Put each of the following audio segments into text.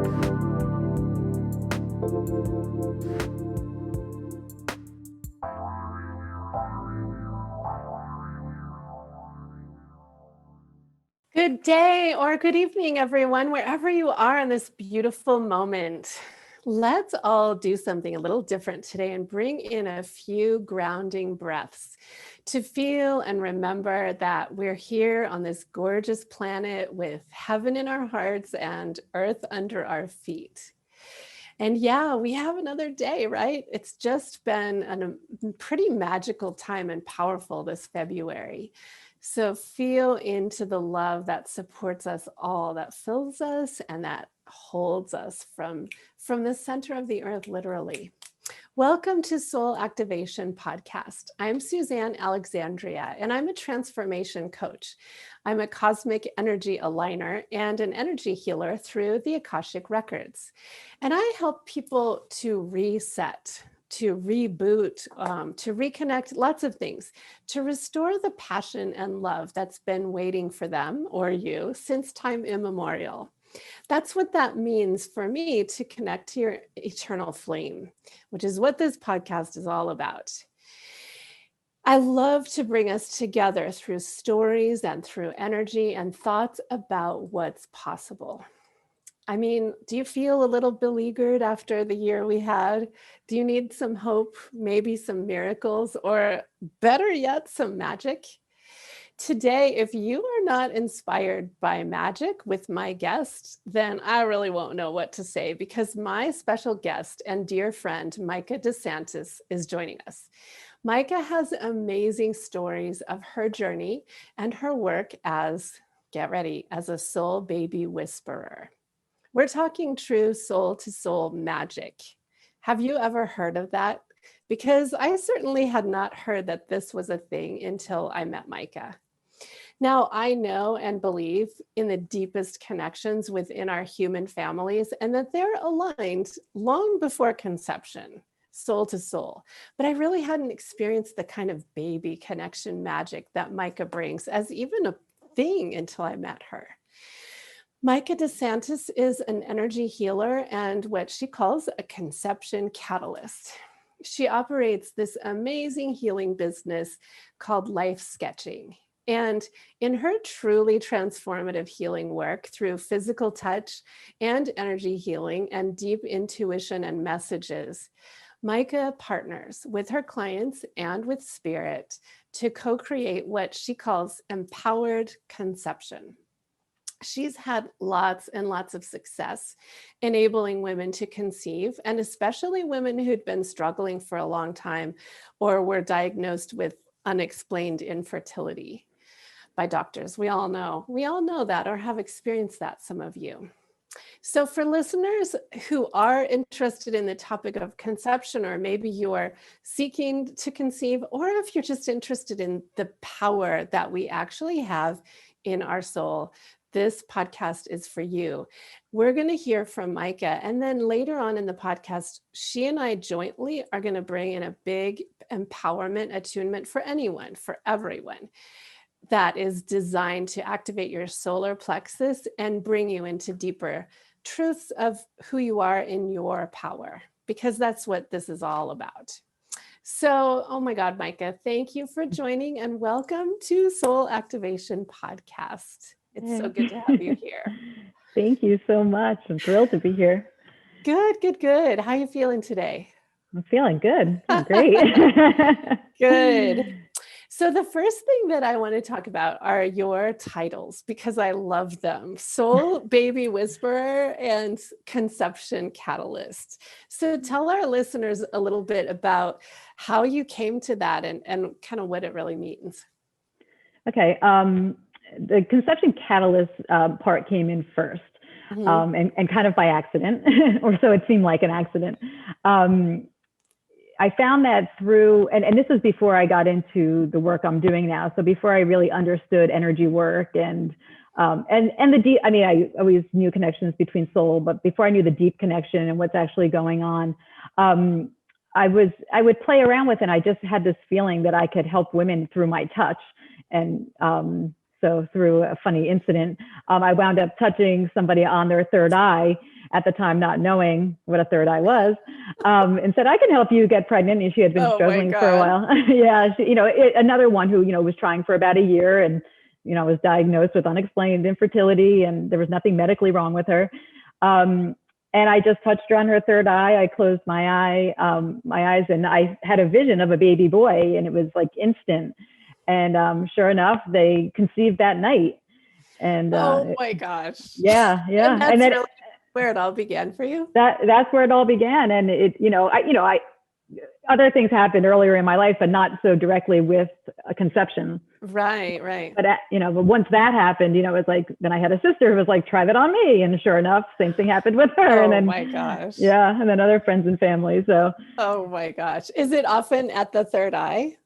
Good day or good evening, everyone, wherever you are in this beautiful moment. Let's all do something a little different today and bring in a few grounding breaths to feel and remember that we're here on this gorgeous planet with heaven in our hearts and earth under our feet. And yeah, we have another day, right? It's just been a pretty magical time and powerful this February. So feel into the love that supports us all, that fills us and that holds us from the center of the earth, literally. Welcome to Soul Activation Podcast. I'm Suzanne Alexandria, and I'm a transformation coach. I'm a cosmic energy aligner and an energy healer through the Akashic Records. And I help people to reset, to reboot, to reconnect, lots of things, to restore the passion and love that's been waiting for them or you since time immemorial. That's what that means for me, to connect to your eternal flame, which is what this podcast is all about. I love to bring us together through stories and through energy and thoughts about what's possible. I mean, do you feel a little beleaguered after the year we had? Do you need some hope, maybe some miracles, or better yet, some magic? Today, if you are not inspired by magic with my guest, then I really won't know what to say, because my special guest and dear friend, Micah Desantis, is joining us. Micah has amazing stories of her journey and her work as, get ready, as a soul baby whisperer. We're talking true soul to soul magic. Have you ever heard of that? Because I certainly had not heard that this was a thing until I met Micah. Now, I know and believe in the deepest connections within our human families, and that they're aligned long before conception, soul to soul. But I really hadn't experienced the kind of baby connection magic that Micah brings as even a thing until I met her. Micah Desantis is an energy healer and what she calls a conception catalyst. She operates this amazing healing business called Life Sketching. And in her truly transformative healing work through physical touch and energy healing and deep intuition and messages, Micah partners with her clients and with spirit to co-create what she calls empowered conception. She's had lots and lots of success enabling women to conceive, and especially women who'd been struggling for a long time or were diagnosed with unexplained infertility by doctors. We all know that or have experienced that, some of you. So for listeners who are interested in the topic of conception, or maybe you are seeking to conceive, or if you're just interested in the power that we actually have in our soul, this podcast is for you. We're going to hear from Micah, and then later on in the podcast, she and I jointly are going to bring in a big empowerment attunement for anyone, for everyone, that is designed to activate your solar plexus and bring you into deeper truths of who you are in your power, because that's what this is all about. So, oh my God, Micah, thank you for joining and welcome to Soul Activation Podcast. It's so good to have you here. Thank you so much. I'm thrilled to be here. Good, good, good. How are you feeling today? I'm feeling good. Great. Good. So the first thing that I want to talk about are your titles, because I love them. Soul Baby Whisperer and Conception Catalyst. So tell our listeners a little bit about how you came to that and kind of what it really means. Okay. The conception catalyst part came in first, and kind of by accident, or so it seemed like an accident. I found that through, and this is before I got into the work I'm doing now. So before I really understood energy work and the deep, I mean, I always knew connections between soul, but before I knew the deep connection and what's actually going on, I would play around with it. And I just had this feeling that I could help women through my touch. And so through a funny incident, I wound up touching somebody on their third eye. at the time not knowing what a third eye was, and said, I can help you get pregnant. And she had been struggling for a while. Yeah, another one who, was trying for about a year and, was diagnosed with unexplained infertility, and there was nothing medically wrong with her. And I just touched her on her third eye. I closed my eyes, and I had a vision of a baby boy, and it was like instant. And sure enough, they conceived that night. And oh my gosh. Yeah. And that's really where it all began for you. That's where it all began. And I other things happened earlier in my life, but not so directly with a conception. Right. But but once that happened, it was like, then I had a sister who was like, try that on me. And sure enough, same thing happened with her. Oh and then, my gosh. Yeah. And then other friends and family. So. Oh my gosh. Is it often at the third eye?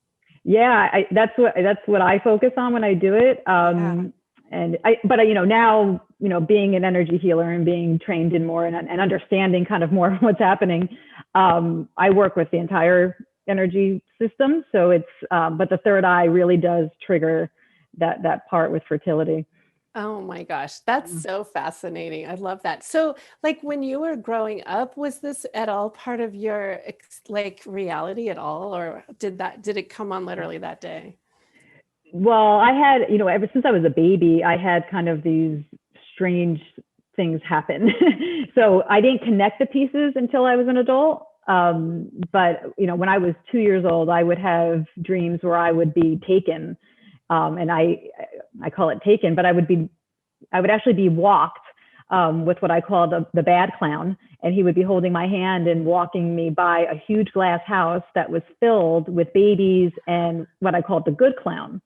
Yeah, that's what I focus on when I do it. But now, being an energy healer and being trained in more and understanding kind of more what's happening, I work with the entire energy system. So it's, but the third eye really does trigger that part with fertility. Oh my gosh, that's so fascinating. I love that. So like when you were growing up, was this at all part of your reality at all? Or did it come on literally that day? Well, I had, ever since I was a baby, I had kind of these strange things happen. So I didn't connect the pieces until I was an adult. But, when I was 2 years old, I would have dreams where I would be taken. And I call it taken, but I would actually be walked with what I call the bad clown. And he would be holding my hand and walking me by a huge glass house that was filled with babies and what I called the good clown.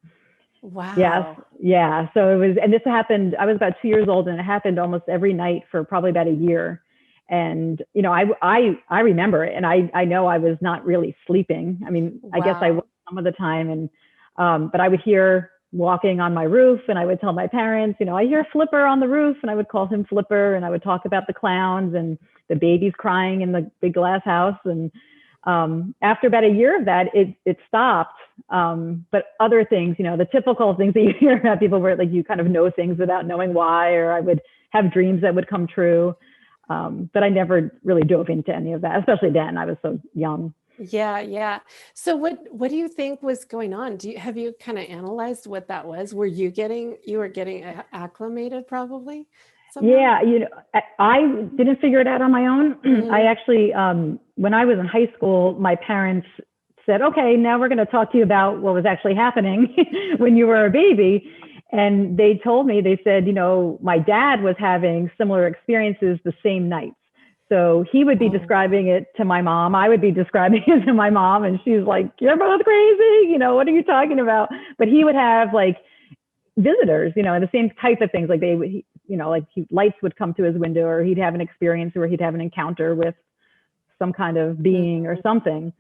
Wow. Yes. Yeah. So it was, and this happened, I was about 2 years old, and it happened almost every night for probably about a year. And, I remember it, and I know I was not really sleeping. I mean, wow. I guess I was some of the time, and, but I would hear walking on my roof, and I would tell my parents, I hear Flipper on the roof, and I would call him Flipper, and I would talk about the clowns and the babies crying in the big glass house. And after about a year of that, it stopped. But other things, the typical things that you hear about people where like you kind of know things without knowing why, or I would have dreams that would come true. But I never really dove into any of that, especially then. I was so young. Yeah. So what do you think was going on? Have you kind of analyzed what that was? Were you were getting acclimated probably? Somehow? Yeah, I didn't figure it out on my own. Mm-hmm. I actually, when I was in high school, my parents said, okay, now we're going to talk to you about what was actually happening when you were a baby. And they told me, they said, my dad was having similar experiences the same nights. So he would be describing it to my mom. I would be describing it to my mom. And she's like, you're both crazy. What are you talking about? But he would have like visitors, and the same type of things. Like they would, lights would come to his window, or he'd have an experience where he'd have an encounter with some kind of being or something.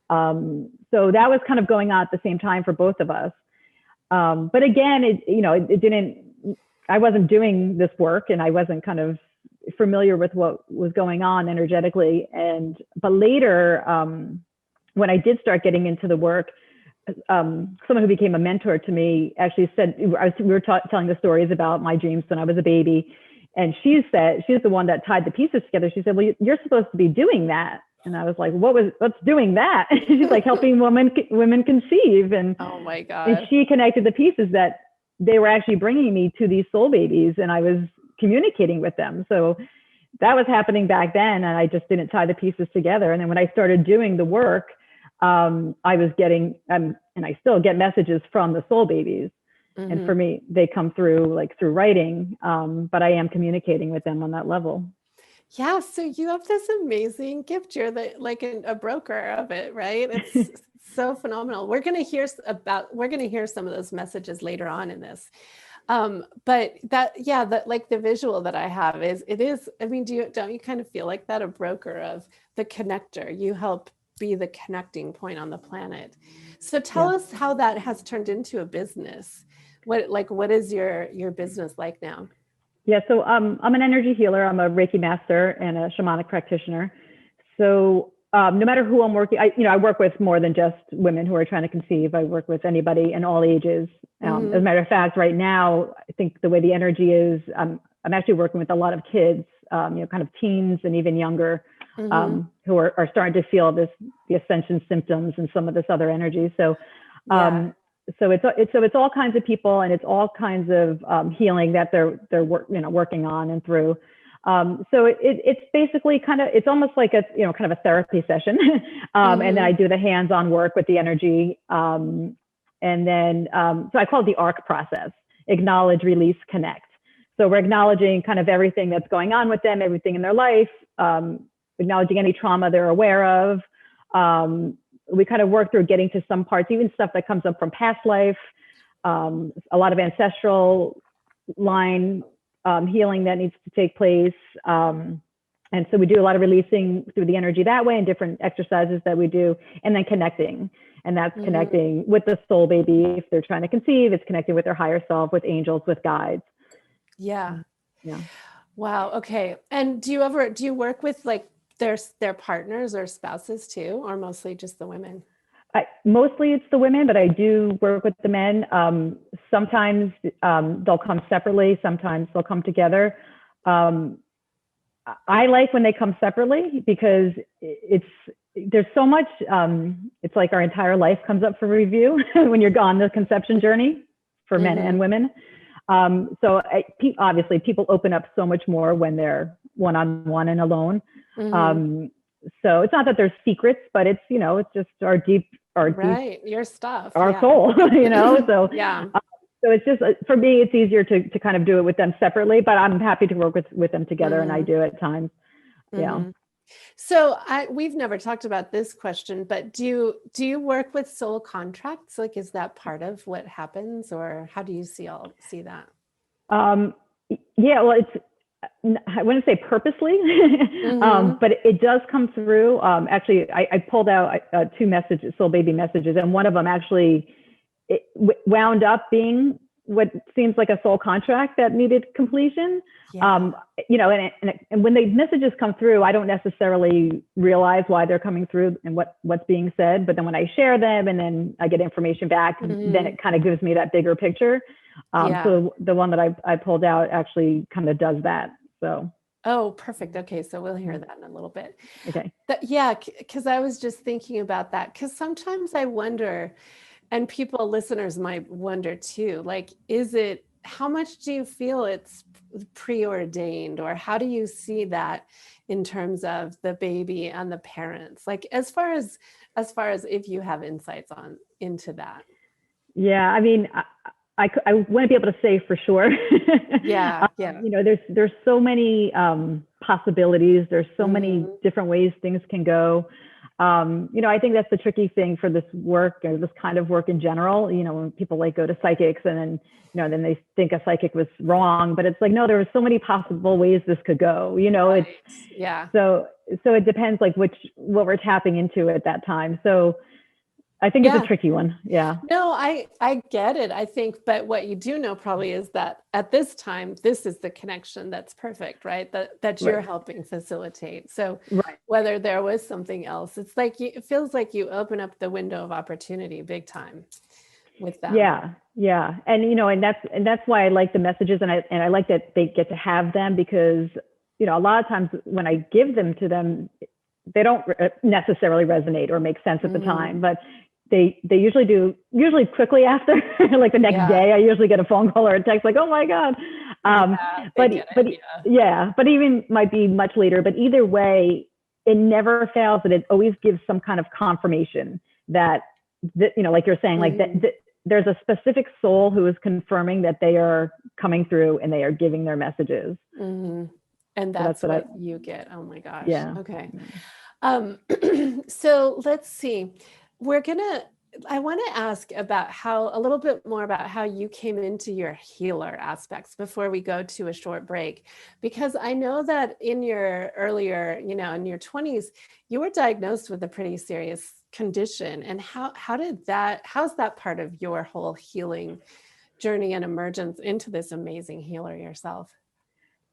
So that was kind of going on at the same time for both of us. But again, it didn't, I wasn't doing this work, and I wasn't kind of familiar with what was going on energetically. But later, when I did start getting into the work, someone who became a mentor to me actually said, we were telling the stories about my dreams when I was a baby. And she said, she's the one that tied the pieces together. She said, well, you're supposed to be doing that. And I was like, what's doing that? She's like, helping women conceive. And oh my God. And she connected the pieces that they were actually bringing me to these soul babies, and I was communicating with them. So that was happening back then, and I just didn't tie the pieces together. And then when I started doing the work, I was getting, and I still get messages from the soul babies. Mm-hmm. And for me, they come through through writing, but I am communicating with them on that level. Yeah. So you have this amazing gift. You're a broker of it, right? It's so phenomenal. We're going to hear some of those messages later on in this. But the visual that I have I mean, don't you kind of feel like that, a broker of the connector? You help be the connecting point on the planet. So tell us how that has turned into a business. What is your business like now? Yeah, so I'm an energy healer. I'm a Reiki master and a shamanic practitioner. So no matter who I'm working, I work with more than just women who are trying to conceive. I work with anybody in all ages. As a matter of fact, right now, I think the way the energy is, I'm actually working with a lot of kids kind of teens and even younger, Mm-hmm. who are starting to feel the ascension symptoms and some of this other energy. So, Yeah. so it's all kinds of people, and it's all kinds of healing that they're working on and through. So it's basically it's almost like a kind of a therapy session, and then I do the hands-on work with the energy, and then so I call it the ARC process: acknowledge, release, connect. So we're acknowledging kind of everything that's going on with them, everything in their life, acknowledging any trauma they're aware of. We kind of work through getting to some parts, even stuff that comes up from past life, a lot of ancestral line healing that needs to take place. And so we do a lot of releasing through the energy that way, and different exercises that we do, and then connecting. And that's connecting with the soul baby if they're trying to conceive. It's connecting with their higher self, with angels, with guides. Yeah. Yeah. Wow. Okay. And do you work with like their partners or spouses too, or mostly just the women? Mostly it's the women, but I do work with the men. Sometimes they'll come separately. Sometimes they'll come together. I like when they come separately, because there's so much, it's like our entire life comes up for review when you're on the conception journey for men and women. So obviously people open up so much more when they're one-on-one and alone. So it's not that there's secrets, but it's, it's just our deep, your stuff, our soul, so yeah. So it's just, for me, it's easier to kind of do it with them separately, but I'm happy to work with them together, and I do at times. Yeah. So we've never talked about this question, but do you work with soul contracts? Like, is that part of what happens, or how do you see that? Yeah, well, I wouldn't say purposely, but it does come through. Actually, I pulled out 2 messages, soul baby messages, and one of them actually wound up being what seems like a soul contract that needed completion. Yeah. And when the messages come through, I don't necessarily realize why they're coming through and what's being said. But then when I share them and then I get information back, then it kind of gives me that bigger picture. So the one that I pulled out actually kind of does that. So. Oh, perfect. Okay. So we'll hear that in a little bit. Okay. Because I was just thinking about that, because sometimes I wonder, and listeners might wonder too, like, how much do you feel it's preordained, or how do you see that in terms of the baby and the parents? Like, as far as if you have insights into that. Yeah. I mean, I wouldn't be able to say for sure. Yeah. There's so many possibilities. There's so many different ways things can go. I think that's the tricky thing for this work, or this kind of work in general. When people go to psychics, and then, then they think a psychic was wrong, but it's like, no, there were so many possible ways this could go. Right. So it depends what we're tapping into at that time. So I think it's a tricky one. Yeah. No, I get it. I think, but what you do know probably is that at this time, this is the connection that's perfect, right? That you're helping facilitate. So whether there was something else, it's like, it feels like you open up the window of opportunity big time with that. Yeah. And that's why I like the messages, and I like that they get to have them, because, a lot of times when I give them to them, they don't necessarily resonate or make sense at the time, but they usually do, quickly after, like the next day, I usually get a phone call or a text like, oh my God. But even might be much later, but either way, it never fails that it always gives some kind of confirmation that like you're saying, like that there's a specific soul who is confirming that they are coming through and they are giving their messages. And that's what you get. Oh my gosh. Yeah. Okay. So let's see. I want to ask about a little bit more about how you came into your healer aspects before we go to a short break, because I know that in your earlier, in your 20s, you were diagnosed with a pretty serious condition. And how's that part of your whole healing journey and emergence into this amazing healer yourself?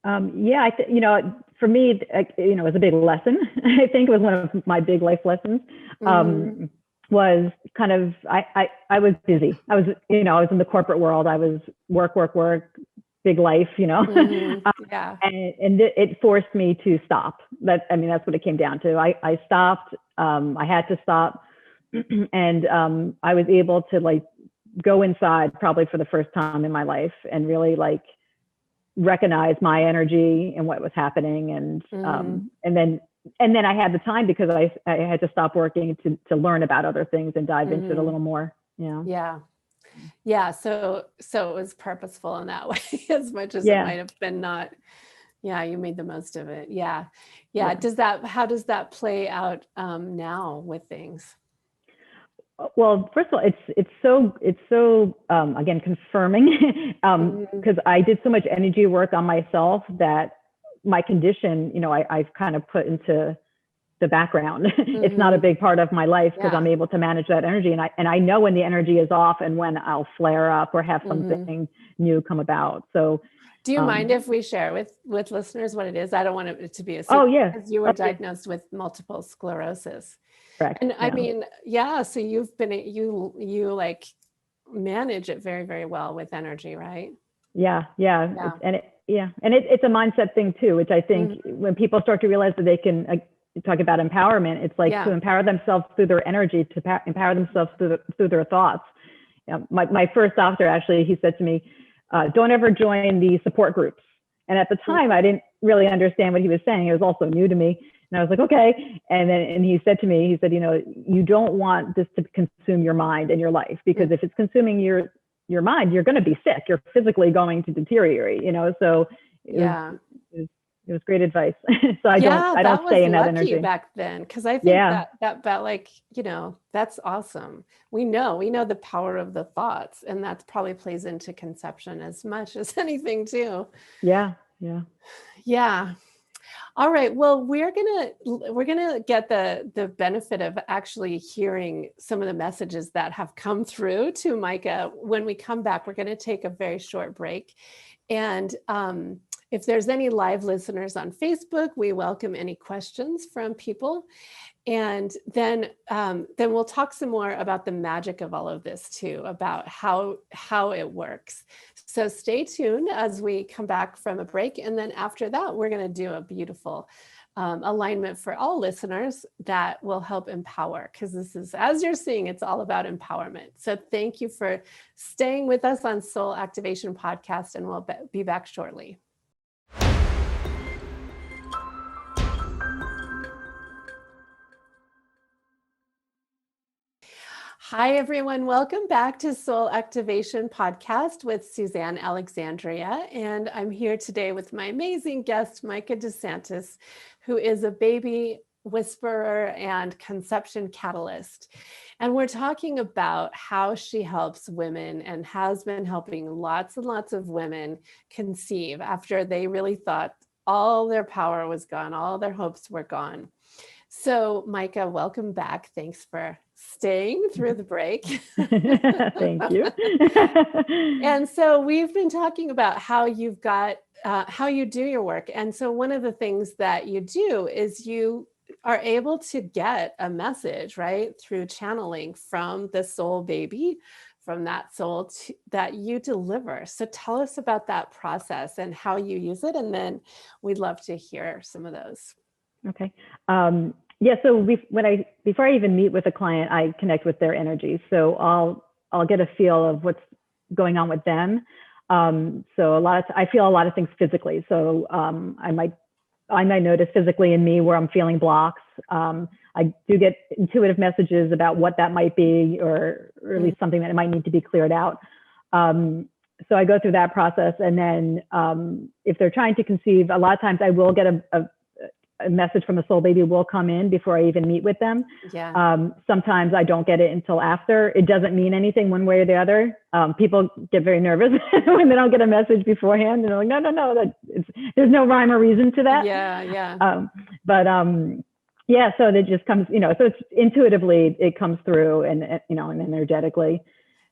For me, it was a big lesson. I think it was one of my big life lessons. Was kind of, I was busy. I was in the corporate world. I was work, big life, Yeah. and it forced me to stop. That's what it came down to. I stopped. I had to stop, and I was able to like go inside probably for the first time in my life and really like recognize my energy and what was happening, and then I had the time because I had to stop working to learn about other things and dive into it a little more. Yeah. So it was purposeful in that way as much as it might have been not. Yeah, you made the most of it. Yeah. How does that play out now with things? Well, first of all, it's so again confirming because I did so much energy work on myself that my condition, I've kind of put into the background. It's not a big part of my life because I'm able to manage that energy, and I know when the energy is off and when I'll flare up or have something new come about. So, do you mind if we share with listeners what it is? I don't want it to be a secret because you were diagnosed with multiple sclerosis. Correct. And I mean, so you've been you like manage it very, very well with energy, right? Yeah. It's a mindset thing too, which I think when people start to realize that they can talk about empowerment, it's like to empower themselves through their energy, to empower themselves through their thoughts. My first doctor, actually, he said to me, don't ever join the support groups. And at the time, I didn't really understand what he was saying. It was also new to me. And I was like, okay. And he said to me, you don't want this to consume your mind and your life, because if it's consuming your mind, you're going to be sick. You're physically going to deteriorate, So it was great advice. So I don't stay in that energy back then. Cause I think that like, that's awesome. We know the power of the thoughts, and that probably plays into conception as much as anything too. Yeah. All right. Well, we're gonna get the benefit of actually hearing some of the messages that have come through to Micah. When we come back, we're going to take a very short break, and if there's any live listeners on Facebook, we welcome any questions from people. And then we'll talk some more about the magic of all of this too, about how it works. So stay tuned as we come back from a break. And then after that, we're going to do a beautiful alignment for all listeners that will help empower, because this is, as you're seeing, it's all about empowerment. So thank you for staying with us on Soul Activation Podcast, and we'll be back shortly. Hi, everyone. Welcome back to Soul Activation Podcast with Suzanne Alexandria. And I'm here today with my amazing guest, Micah Desantis, who is a baby whisperer and conception catalyst. And we're talking about how she helps women and has been helping lots and lots of women conceive after they really thought all their power was gone, all their hopes were gone. So, Micah, welcome back. Thanks for staying through the break. Thank you. And so we've been talking about how you've got, how you do your work. And so one of the things that you do is you are able to get a message, right, through channeling from the soul baby, from that soul that you deliver. So tell us about that process and how you use it. And then we'd love to hear some of those. Okay. So before I even meet with a client, I connect with their energy. So I'll get a feel of what's going on with them. So I feel a lot of things physically. So I might notice physically in me where I'm feeling blocks. I do get intuitive messages about what that might be, or at least something that might need to be cleared out. So I go through that process, and then if they're trying to conceive, a lot of times I will get a message from the soul baby will come in before I even meet with them. Sometimes I don't get it until after. It doesn't mean anything one way or the other. People get very nervous when they don't get a message beforehand. They're like, no, there's no rhyme or reason to that. So it just comes, so it's intuitively, it comes through and energetically.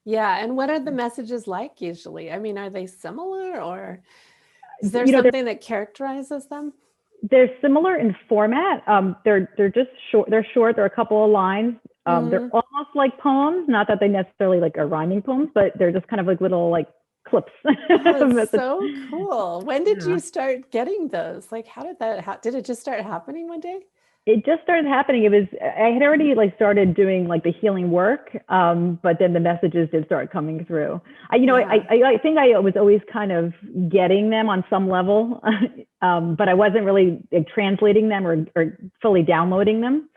Yeah. And what are the messages like usually? I mean, are they similar, or is there something that characterizes them? They're similar in format. They're just short. They're short. They're a couple of lines. They're almost like poems. Not that they necessarily like are rhyming poems, but they're just kind of like little like clips. Oh, it's so cool. When did you start getting those? Like, how did that did it just start happening one day? It just started happening. I had already like started doing like the healing work, but then the messages did start coming through. I think I was always kind of getting them on some level, but I wasn't really like, translating them or fully downloading them.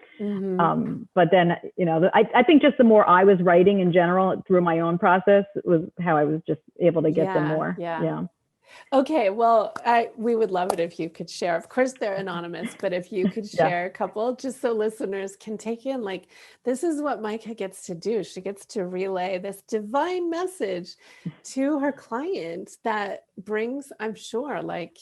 But then, I think just the more I was writing in general through my own process was how I was just able to get them more. Yeah. Okay, well, we would love it if you could share. Of course, they're anonymous, but if you could share a couple, just so listeners can take in, like, this is what Micah gets to do. She gets to relay this divine message to her client that brings, I'm sure, like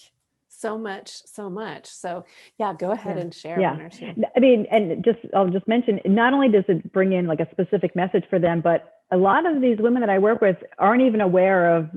so much. So yeah, go ahead and share one or two. I mean, and I'll just mention, not only does it bring in like a specific message for them, but a lot of these women that I work with aren't even aware of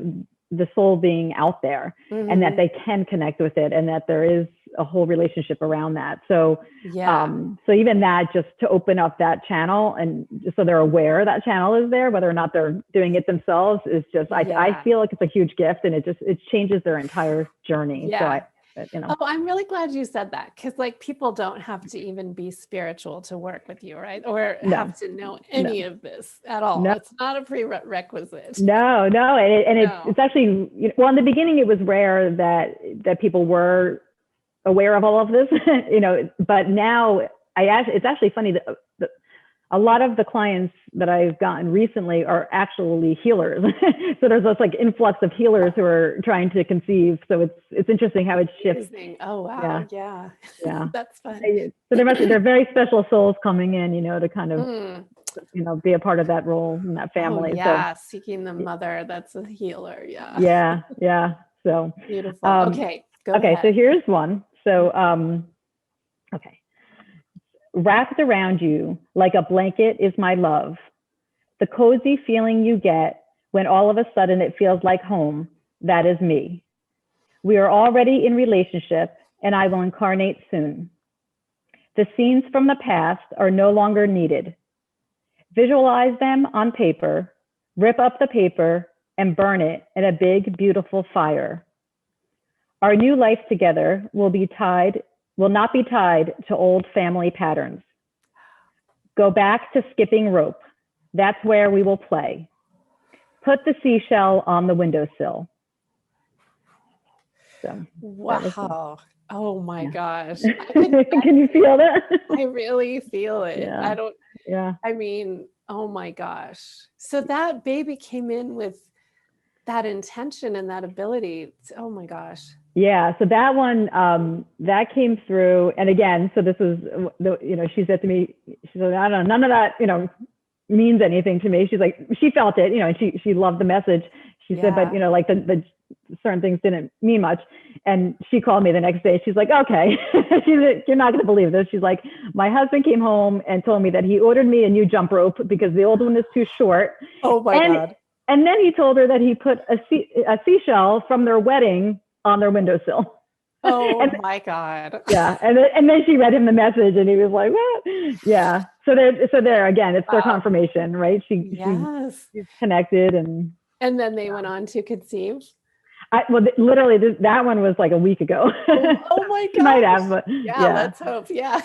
the soul being out there and that they can connect with it and that there is a whole relationship around that. So, so even that, just to open up that channel and just so they're aware that channel is there, whether or not they're doing it themselves, is just, I feel like it's a huge gift, and it changes their entire journey. So Oh, I'm really glad you said that, because like people don't have to even be spiritual to work with you, right? Or have to know any of this at all. It's not a prerequisite. No, it's actually, well, in the beginning it was rare that people were aware of all of this, but now it's actually funny that a lot of the clients that I've gotten recently are actually healers. So there's this like influx of healers who are trying to conceive. So it's interesting how it shifts. Oh, wow. Yeah. That's fun. So they're very special souls coming in, to kind of, be a part of that role in that family. So, seeking the mother that's a healer. Yeah. So beautiful. Okay. Go ahead. So here's one. So, okay. Wrapped around you like a blanket is my love. The cozy feeling you get when all of a sudden it feels like home, that is me. We are already in relationship and I will incarnate soon. The scenes from the past are no longer needed. Visualize them on paper, rip up the paper and burn it in a big, beautiful fire. Our new life together will not be tied to old family patterns. Go back to skipping rope. That's where we will play. Put the seashell on the windowsill. So, wow. Oh my gosh. Can you feel that? I really feel it. Yeah. I mean, oh my gosh. So that baby came in with that intention and that ability. Oh my gosh. Yeah, so that one, that came through. And again, so this was, she said to me, she said, I don't know, none of that, means anything to me. She's like, she felt it, and she loved the message. She said, but, like the certain things didn't mean much. And she called me the next day. She's like, okay, you're not going to believe this. She's like, my husband came home and told me that he ordered me a new jump rope because the old one is too short. Oh my God. And then he told her that he put a seashell from their wedding on their windowsill. Oh my God. Yeah. And then she read him the message and he was like, what? Yeah. So there again, it's their confirmation, right? She's connected and then they went on to conceive. Literally that one was like a week ago. Oh my God. Might have, but let's hope. Yeah.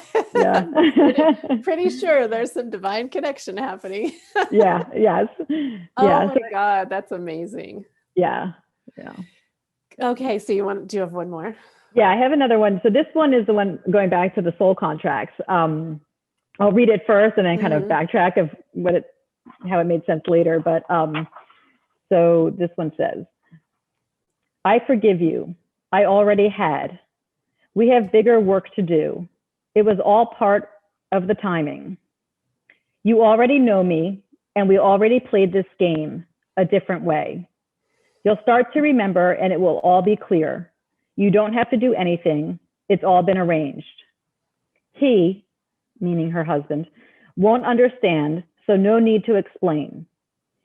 pretty sure there's some divine connection happening. Yes. Oh my God. That's amazing. Yeah. Okay. So do you have one more? Yeah, I have another one. So this one is the one going back to the soul contracts. I'll read it first and then kind of backtrack of how it made sense later. But so this one says, I forgive you. I already had. We have bigger work to do. It was all part of the timing. You already know me, and we already played this game a different way. You'll start to remember, and it will all be clear. You don't have to do anything. It's all been arranged. He, meaning her husband, won't understand, so no need to explain.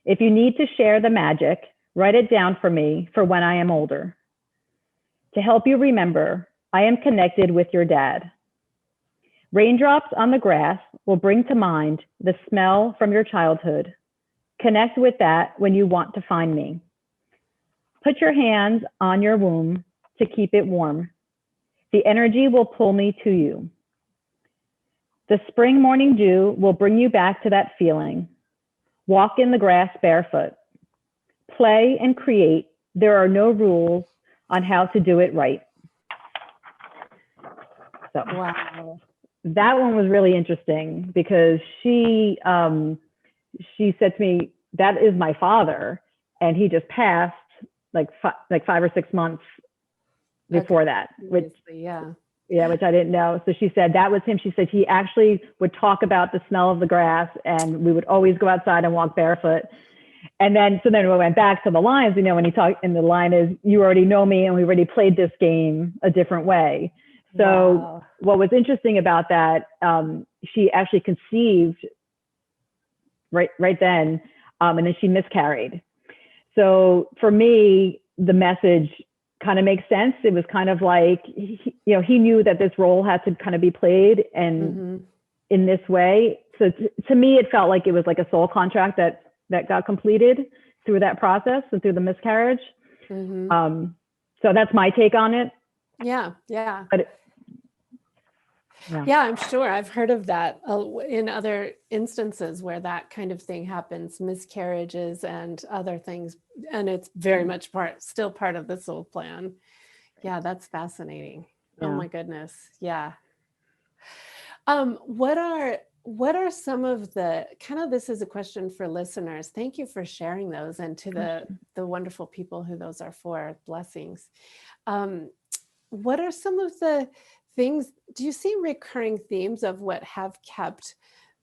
If you need to share the magic, write it down for me for when I am older. To help you remember, I am connected with your dad. Raindrops on the grass will bring to mind the smell from your childhood. Connect with that when you want to find me. Put your hands on your womb to keep it warm. The energy will pull me to you. The spring morning dew will bring you back to that feeling. Walk in the grass barefoot. Play and create. There are no rules on how to do it right. So Wow. that one was really interesting because she said to me, that is my father. And he just passed like 5 or 6 months before that, which which I didn't know. So she said that was him. She said he actually would talk about the smell of the grass, and we would always go outside and walk barefoot. And then we went back to the lines, you know, when he talked, and the line is, you already know me, and we already played this game a different way. So what was interesting about that, she actually conceived right then, and then she miscarried. So for me, the message kind of makes sense. It was kind of like, he knew that this role had to kind of be played and in this way. So to me, it felt like it was like a soul contract that got completed through that process and through the miscarriage. So that's my take on it. Yeah. But yeah, I'm sure I've heard of that in other instances where that kind of thing happens, miscarriages and other things. And it's very much still part of the soul plan. Yeah, that's fascinating. Yeah. Oh my goodness. Yeah. What are some of the this is a question for listeners. Thank you for sharing those, and to the wonderful people who those are for. Blessings. What are some of the things, do you see recurring themes of what have kept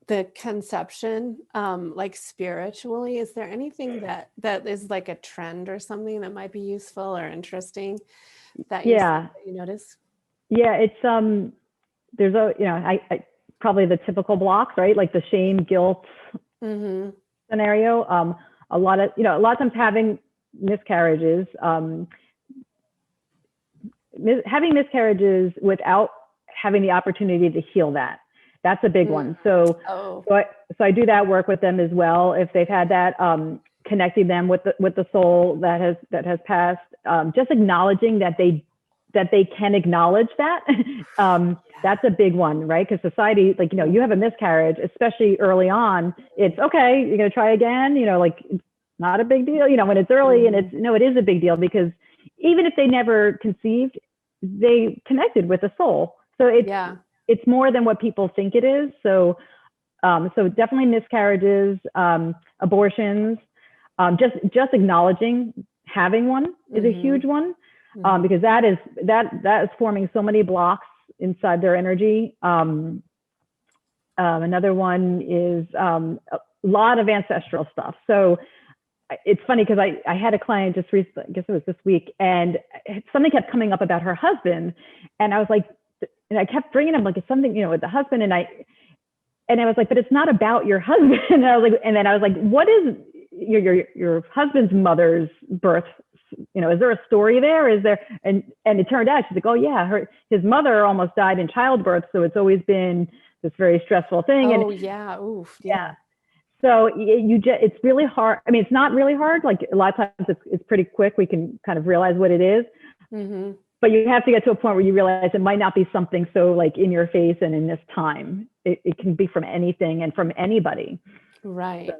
the conception like spiritually? Is there anything that is like a trend or something that might be useful or interesting that you notice? Yeah, it's there's I probably the typical blocks, right? Like the shame, guilt scenario. A lot of times having miscarriages, having miscarriages without having the opportunity to heal that's a big one. So I do that work with them as well. If they've had that, connecting them with the soul that has passed, just acknowledging that they can acknowledge that. That's a big one, right? Because society, like, you have a miscarriage, especially early on, it's okay, you're going to try again, like, it's not a big deal, when it's early, and it is a big deal, because even if they never conceived, they connected with the soul. So it's more than what people think it is. So definitely miscarriages, abortions, just acknowledging having one is a huge one, because that is forming so many blocks inside their energy. Another one is a lot of ancestral stuff. So it's funny because I had a client just recently, I guess it was this week, and something kept coming up about her husband, and I was like, and I kept bringing up, like, it's something, with the husband, and I was like, but it's not about your husband. And I was like, what is your husband's mother's birth? Is there a story there? Is there? And it turned out, she's like, oh yeah, his mother almost died in childbirth, so it's always been this very stressful thing. Oh, and yeah, oof, yeah. So it's really hard. I mean, it's not really hard. Like, a lot of times it's pretty quick. We can kind of realize what it is. But you have to get to a point where you realize it might not be something so like in your face and in this time. It can be from anything and from anybody. Right.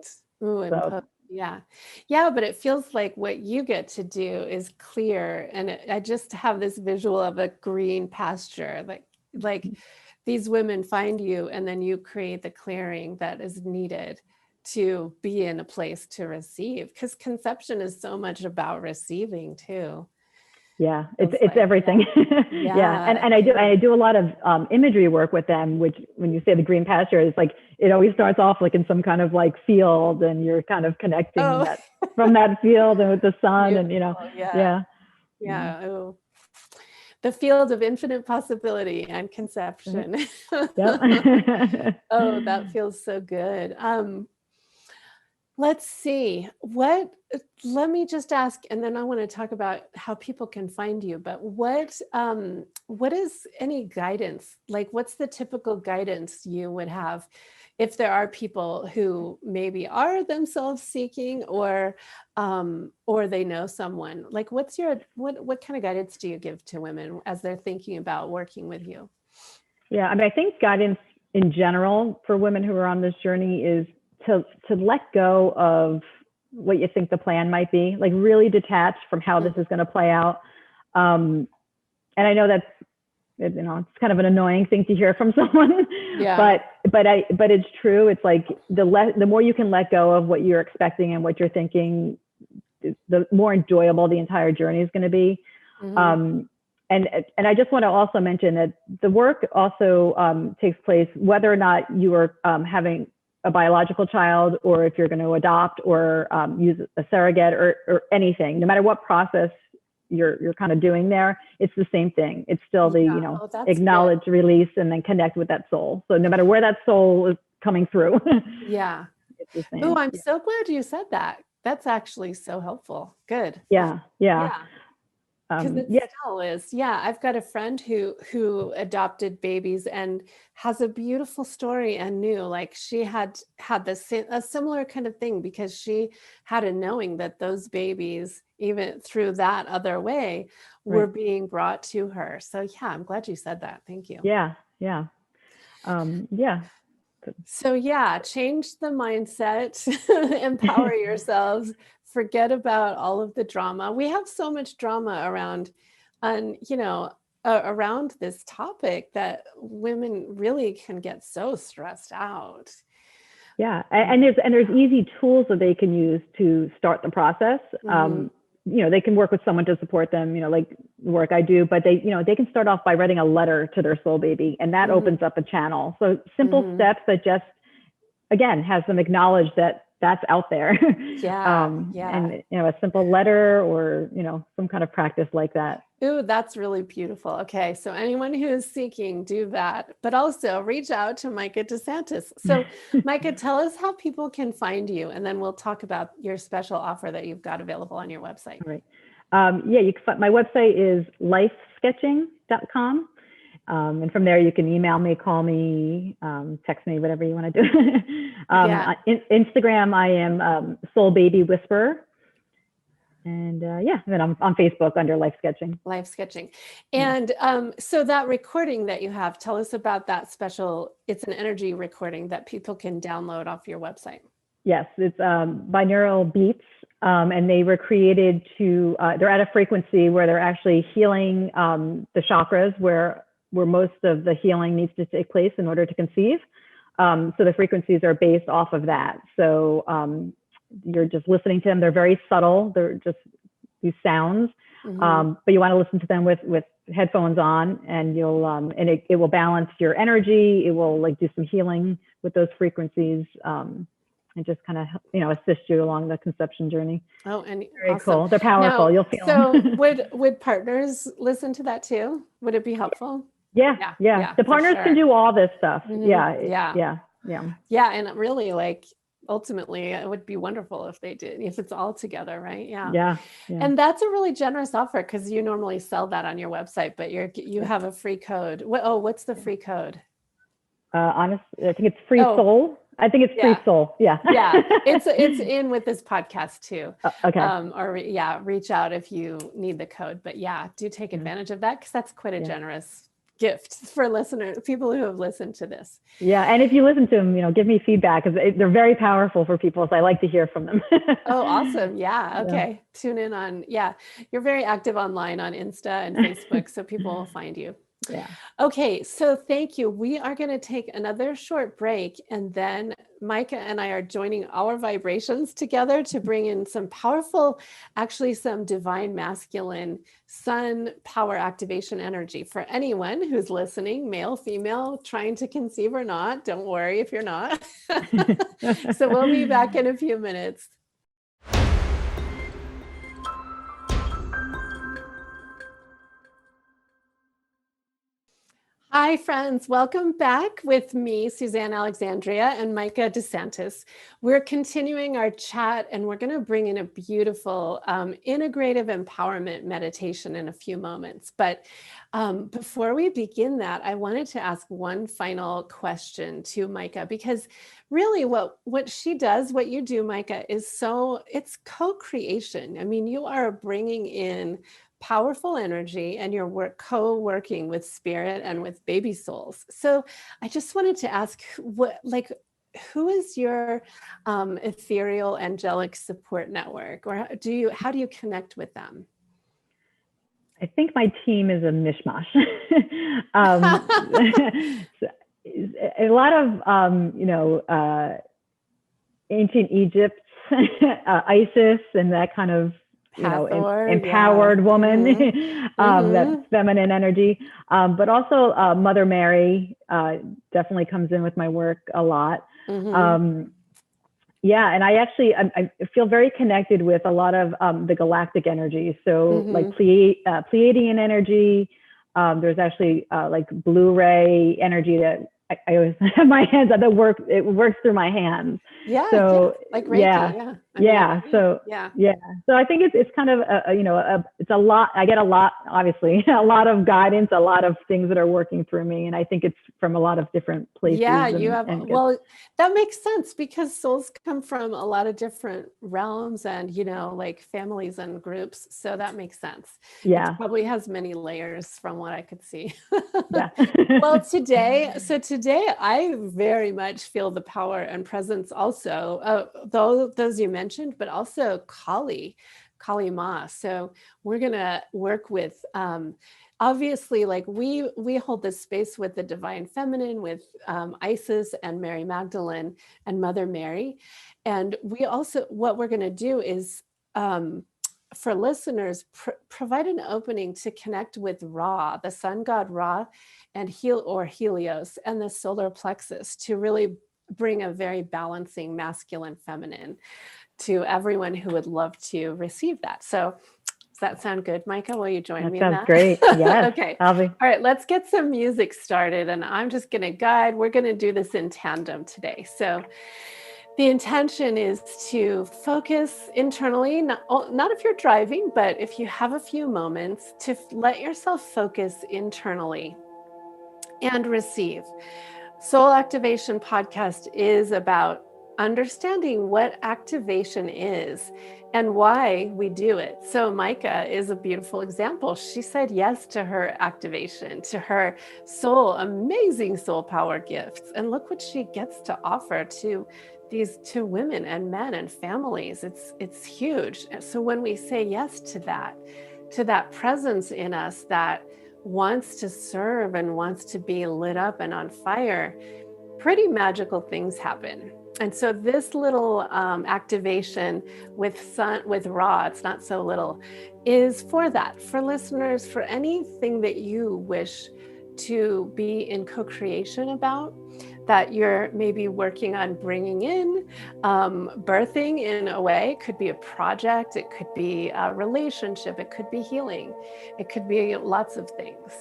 Yeah. But it feels like what you get to do is clear. And I just have this visual of a green pasture, like these women find you, and then you create the clearing that is needed to be in a place to receive, because conception is so much about receiving too. Yeah, it's everything. And I do a lot of imagery work with them, which, when you say the green pasture, it's like, it always starts off like in some kind of like field, and you're kind of connecting from that field and with the sun. Beautiful. And Oh, the field of infinite possibility and conception. Oh, that feels so good. Let's see. Let me just ask, and then I want to talk about how people can find you. But what is any guidance? Like, what's the typical guidance you would have if there are people who maybe are themselves seeking, or they know someone? Like, what kind of guidance do you give to women as they're thinking about working with you? Yeah, I mean, I think guidance in general for women who are on this journey is to let go of what you think the plan might be, like really detach from how this is going to play out. And I know that's, it's kind of an annoying thing to hear from someone, Yeah. but it's true. It's like the more you can let go of what you're expecting and what you're thinking, the more enjoyable the entire journey is going to be. Mm-hmm. And I just want to also mention that the work also takes place whether or not you are having a biological child, or if you're going to adopt or use a surrogate or anything. No matter what process you're kind of doing there, it's the same thing. It's still the acknowledge, good. Release, and then connect with that soul. So no matter where that soul is coming through, yeah, it's the same. Oh, I'm so glad you said that. That's actually so helpful. Good. Yeah. Because it still is. Yeah, I've got a friend who adopted babies and has a beautiful story, and knew like she had a similar kind of thing, because she had a knowing that those babies, even through that other way, were being brought to her. So yeah, I'm glad you said that. Thank you. Yeah. So yeah, change the mindset, empower yourselves, forget about all of the drama. We have so much drama around, around this topic, that women really can get so stressed out. Yeah, and there's easy tools that they can use to start the process. Mm-hmm. They can work with someone to support them, like the work I do, but they can start off by writing a letter to their soul baby, and that opens up a channel. So simple steps that just, again, has them acknowledge that that's out there. And a simple letter, or some kind of practice like that. Ooh, that's really beautiful. Okay, so anyone who is seeking, do that, but also reach out to Micah Desantis. So Micah, tell us how people can find you, and then we'll talk about your special offer that you've got available on your website. All right. You can find, my website is lifesketching.com. And from there, you can email me, call me, text me, whatever you want to do. On Instagram, I am Soul Baby Whisperer. And then I'm on Facebook under Life Sketching. Life Sketching. And so that recording that you have, tell us about that special, it's an energy recording that people can download off your website. Yes, it's binaural beats. And they were created they're at a frequency where they're actually healing the chakras, where most of the healing needs to take place in order to conceive. So the frequencies are based off of that. So you're just listening to them. They're very subtle. They're just these sounds, but you want to listen to them with headphones on, and you'll and it will balance your energy. It will do some healing with those frequencies, and just kind of assist you along the conception journey. Oh, and very awesome. Cool. They're powerful. Now, you'll feel so them. would partners listen to that too? Would it be helpful? Yeah. The partners can do all this stuff. Yeah. And really, ultimately, it would be wonderful if they did, if it's all together, right? Yeah. And that's a really generous offer, because you normally sell that on your website, but you have a free code. What's the free code? Honestly, I think it's free soul. I think it's free soul. Yeah. It's in with this podcast too. Okay. Reach out if you need the code, but do take advantage of that, because that's quite a generous gift for listeners, people who have listened to this. Yeah, and if you listen to them, give me feedback, because they're very powerful for people, so I like to hear from them. Oh, awesome. Yeah. Okay. Tune in on, you're very active online on Insta and Facebook, so people will find you. Yeah. Okay, so thank you. We are going to take another short break, and then Micah and I are joining our vibrations together to bring in some powerful, actually some divine masculine sun power activation energy for anyone who's listening, male, female, trying to conceive or not. Don't worry if you're not. So we'll be back in a few minutes. Hi, friends. Welcome back with me, Suzanne Alexandria, and Micah Desantis. We're continuing our chat, and we're going to bring in a beautiful integrative empowerment meditation in a few moments. But before we begin that, I wanted to ask one final question to Micah, because really what she does, what you do, Micah, is it's co-creation. I mean, you are bringing in powerful energy, and you're co-working with spirit and with baby souls. So I just wanted to ask, who is your ethereal angelic support network, or how do you connect with them? I think my team is a mishmash. um, a lot of, ancient Egypt, Isis, and that kind of, empowered woman, that feminine energy. But also Mother Mary definitely comes in with my work a lot. Yeah, and I feel very connected with a lot of the galactic energy. So like Pleiadian energy. There's actually like blue ray energy that I always have my hands on. It works through my hands. Yeah. So like Reiki. So I think it's kind of it's a lot. I get a lot, obviously, a lot of guidance, a lot of things that are working for me, and I think it's from a lot of different places. Yeah, that makes sense, because souls come from a lot of different realms and like families and groups. So that makes sense. Yeah, it probably has many layers from what I could see. Yeah. Well, today I very much feel the power and presence also, those you mentioned, but also Kali Ma. So we're gonna work with obviously, like we hold this space with the divine feminine, with Isis and Mary Magdalene and Mother Mary. And we also, what we're going to do is for listeners, provide an opening to connect with Ra, the sun god Ra, and Helios, and the solar plexus, to really bring a very balancing masculine feminine to everyone who would love to receive that. So does that sound good, Micah? Will you join me in that? Sounds great. Yes. Okay. All right, let's get some music started, and I'm just going to guide. We're going to do this in tandem today. So the intention is to focus internally, not if you're driving, but if you have a few moments, to let yourself focus internally and receive. Soul Activation Podcast is about understanding what activation is and why we do it. So Micah is a beautiful example. She said yes to her activation, to her amazing soul power gifts. And look what she gets to offer to these two women and men and families. It's huge. So when we say yes to that presence in us that wants to serve and wants to be lit up and on fire, pretty magical things happen. And so this little activation with Ra, it's not so little, is for that, for listeners, for anything that you wish to be in co-creation about, that you're maybe working on bringing in, birthing in a way. It could be a project, it could be a relationship, it could be healing, it could be lots of things.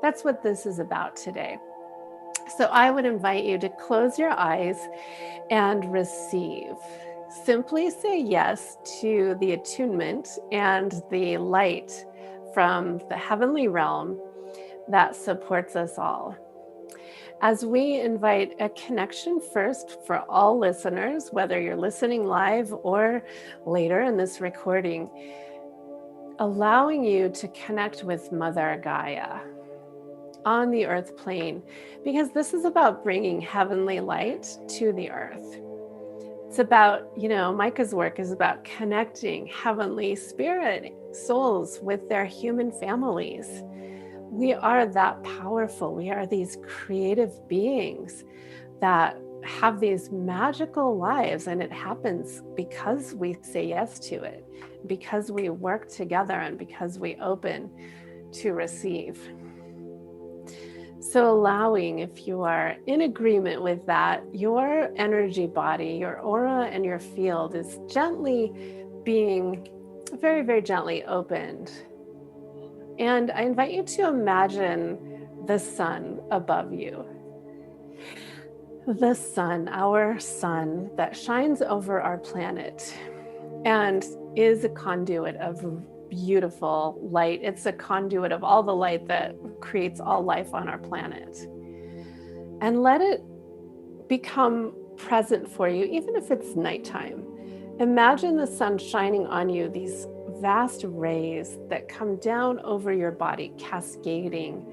That's what this is about today. So I would invite you to close your eyes and receive. Simply say yes to the attunement and the light from the heavenly realm that supports us all. As we invite a connection first for all listeners, whether you're listening live or later in this recording, allowing you to connect with Mother Gaia on the earth plane, because this is about bringing heavenly light to the earth. It's about, Micah's work is about connecting heavenly spirit souls with their human families. We are that powerful. We are these creative beings that have these magical lives, and it happens because we say yes to it, because we work together, and because we open to receive. So allowing, if you are in agreement with that, your energy body, your aura and your field is gently being very, very gently opened. And I invite you to imagine the sun above you. The sun, our sun that shines over our planet and is a conduit of beautiful light. It's a conduit of all the light that creates all life on our planet. And let it become present for you, even if it's nighttime. Imagine the sun shining on you, these vast rays that come down over your body, cascading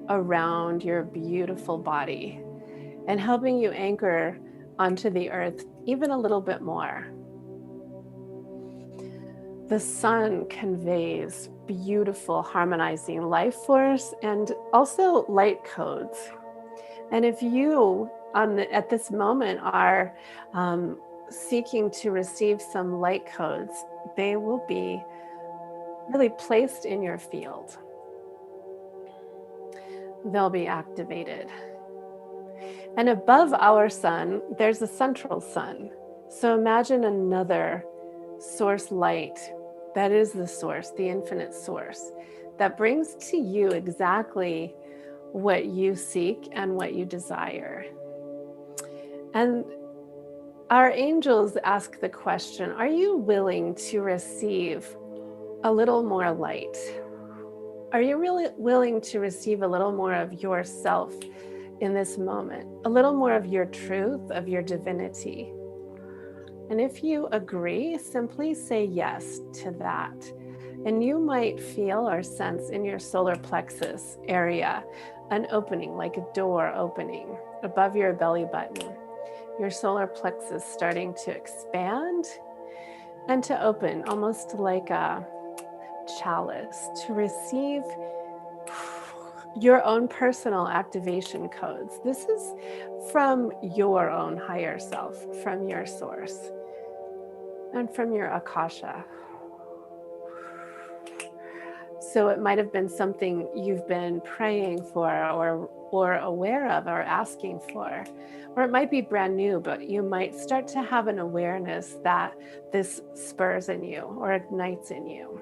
around your beautiful body and helping you anchor onto the earth even a little bit more. The sun conveys beautiful, harmonizing life force and also light codes. And if you, at this moment, are seeking to receive some light codes, they will be really placed in your field. They'll be activated. And above our sun, there's a central sun. So imagine another source light that is the source, the infinite source, that brings to you exactly what you seek and what you desire. And our angels ask the question, are you willing to receive a little more light? Are you really willing to receive a little more of yourself in this moment? A little more of your truth, of your divinity? And if you agree, simply say yes to that. And you might feel or sense in your solar plexus area an opening, like a door opening above your belly button. Your solar plexus starting to expand and to open, almost like a chalice, to receive your own personal activation codes. This is from your own higher self, from your source, and from your Akasha. So it might have been something you've been praying for or aware of or asking for. Or it might be brand new, but you might start to have an awareness that this spurs in you or ignites in you.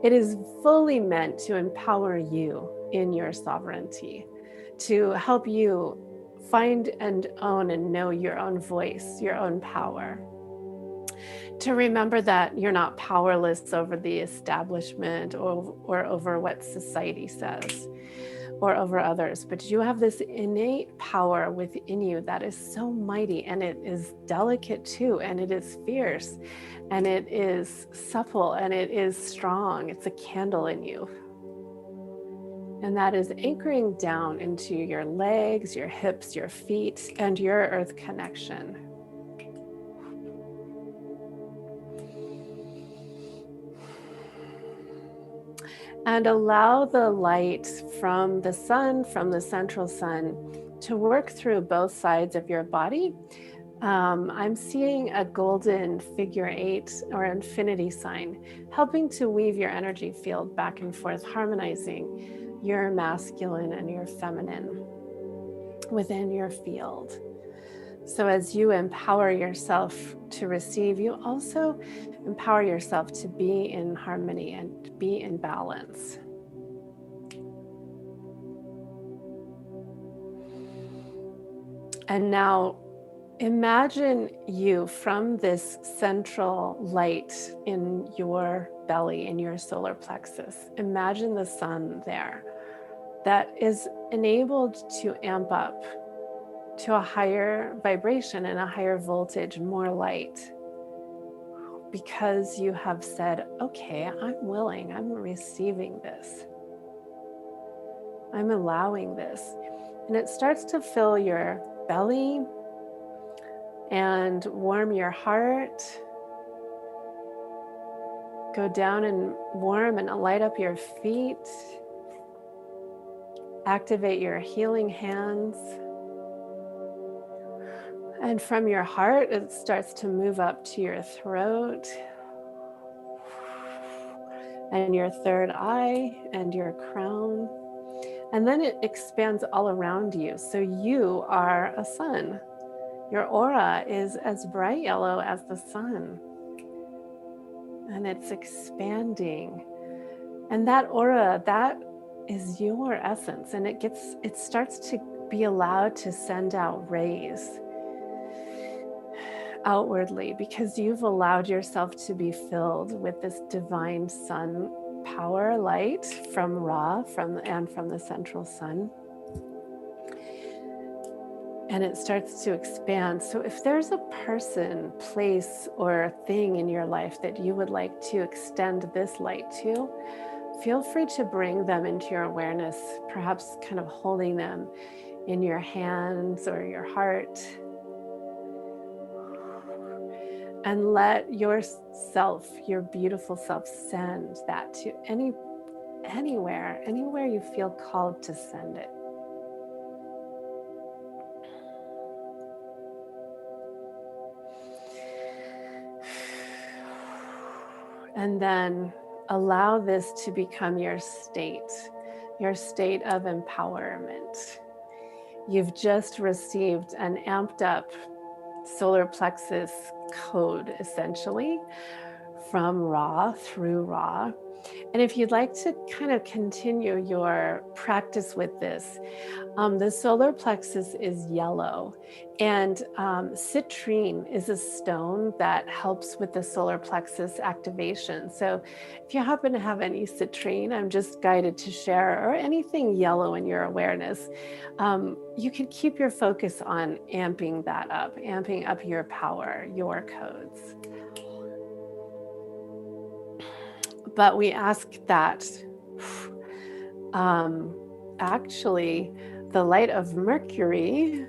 It is fully meant to empower you in your sovereignty, to help you find and own and know your own voice, your own power. To remember that you're not powerless over the establishment or over what society says or over others, but you have this innate power within you that is so mighty, and it is delicate too, and it is fierce, and it is supple, and it is strong. It's a candle in you. And that is anchoring down into your legs, your hips, your feet, and your earth connection. And allow the light from the sun, from the central sun, to work through both sides of your body. I'm seeing a golden figure 8 or infinity sign, helping to weave your energy field back and forth, harmonizing your masculine and your feminine within your field. So as you empower yourself to receive, you also empower yourself to be in harmony and be in balance. And now imagine you from this central light in your belly, in your solar plexus. Imagine the sun there that is enabled to amp up to a higher vibration and a higher voltage, more light, because you have said, okay, I'm willing, I'm receiving this. I'm allowing this. And it starts to fill your belly and warm your heart. Go down and warm and light up your feet. Activate your healing hands. And from your heart, it starts to move up to your throat and your third eye and your crown. And then it expands all around you. So you are a sun. Your aura is as bright yellow as the sun. And it's expanding. And that aura, that is your essence, and it starts to be allowed to send out rays outwardly, because you've allowed yourself to be filled with this divine sun power light from Ra, from the central sun. And it starts to expand. So if there's a person, place, or thing in your life that you would like to extend this light to, feel free to bring them into your awareness, perhaps kind of holding them in your hands or your heart. And let yourself, your beautiful self, send that to anywhere you feel called to send it. And then allow this to become your state of empowerment. You've just received an amped up solar plexus code, essentially, from Ra, through Ra. And if you'd like to kind of continue your practice with this, the solar plexus is yellow, and citrine is a stone that helps with the solar plexus activation. So if you happen to have any citrine, I'm just guided to share, or anything yellow in your awareness, you can keep your focus on amping up your power, your codes. But we ask that actually the light of Mercury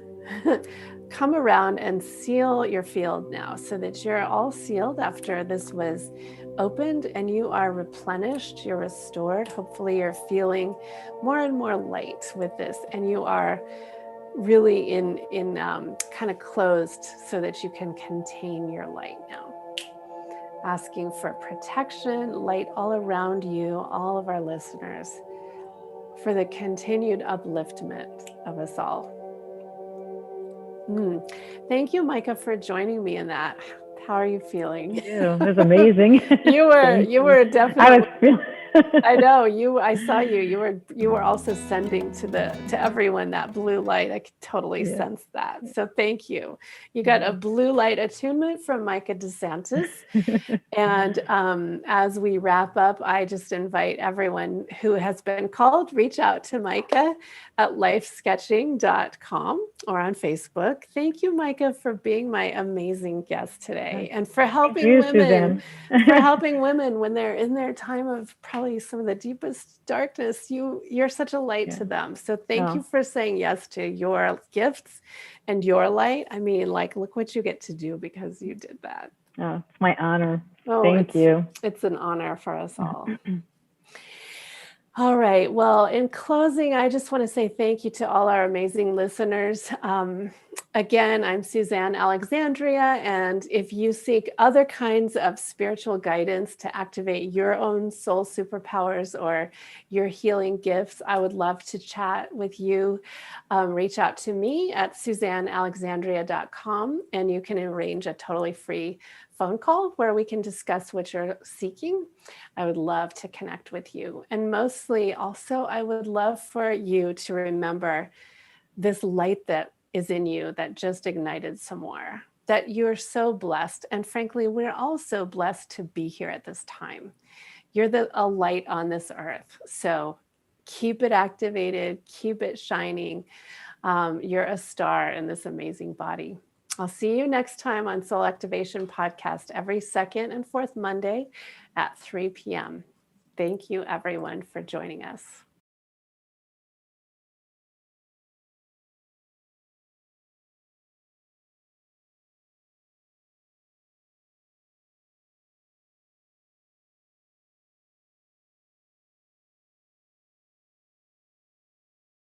come around and seal your field now, so that you're all sealed after this was opened, and you are replenished, you're restored. Hopefully you're feeling more and more light with this, and you are really in kind of closed, so that you can contain your light now. Asking for protection, light all around you, all of our listeners, for the continued upliftment of us all. Thank you, Micah, for joining me in that. How are you feeling? Yeah, it was amazing. You were definitely. I know I saw you. You were also sending to everyone that blue light. I could totally sense that. So thank you. You got a blue light attunement from Micah Desantis. And as we wrap up, I just invite everyone who has been called, reach out to Micah at lifesketching.com or on Facebook. Thank you, Micah, for being my amazing guest today, and for helping women, when they're in their time of probably some of the deepest darkness. You're such a light to them. So thank you for saying yes to your gifts and your light. I mean, like, look what you get to do because you did that. Oh, it's my honor. Thank you. It's an honor for us all. All right. Well, in closing, I just want to say thank you to all our amazing listeners. Again, I'm Suzanne Alexandria, and if you seek other kinds of spiritual guidance to activate your own soul superpowers or your healing gifts, I would love to chat with you. Reach out to me at suzannealexandria.com, and you can arrange a totally free phone call where we can discuss what you're seeking. I would love to connect with you. And mostly also, I would love for you to remember this light that is in you that just ignited some more, that you're so blessed. And frankly, we're all so blessed to be here at this time. You're a light on this earth. So keep it activated, keep it shining. You're a star in this amazing body. I'll see you next time on Soul Activation Podcast every second and fourth Monday at 3 p.m. Thank you, everyone, for joining us.